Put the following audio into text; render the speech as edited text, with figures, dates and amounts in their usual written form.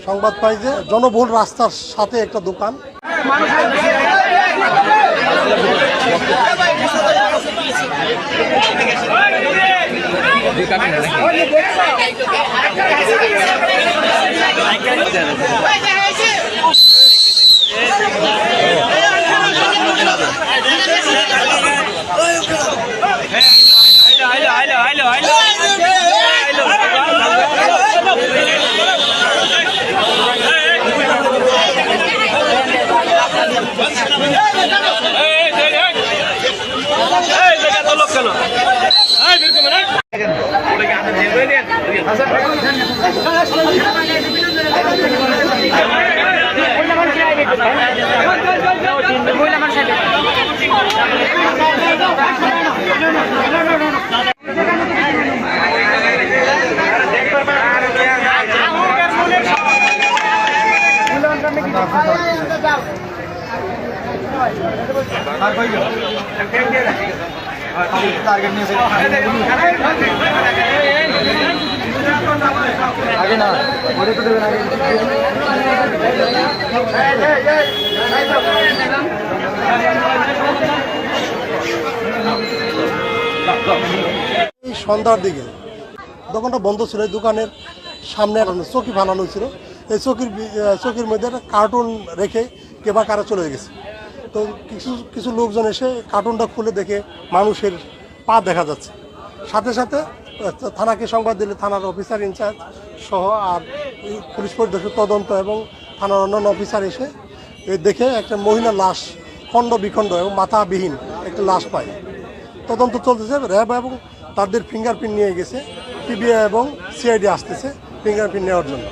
সংবাদ পাই যে জনবহুল রাস্তার সাথে একটা দোকান, আগে না ওটা তো দেবেন আগে। এই সন্ধ্যার দিকে দোকানটা বন্ধ ছিল, এই দোকানের সামনে চৌকি বানানো ছিল, এই চৌকির মধ্যে একটা কার্টুন রেখে কে বা কারা চলে গেছে। তো কিছু লোকজন এসে কার্টুনটা খুলে দেখে মানুষের পা দেখা যাচ্ছে। সাথে সাথে থানাকে সংবাদ দিলে থানার অফিসার ইনচার্জ সহ আর পুলিশ পরিদর্শক তদন্ত এবং থানার অন্যান্য অফিসার এসে দেখে একটা মহিলা লাশ খণ্ড বিখণ্ড এবং মাথাবিহীন একটা লাশ পায়। তদন্ত চলতেছে, র্যাব এবং তাদের ফিঙ্গারপ্রিন্ট নিয়ে গেছে, পিবিআই এবং সিআইডি আসতেছে ফিঙ্গারপ্রিন্ট নেওয়ার জন্য।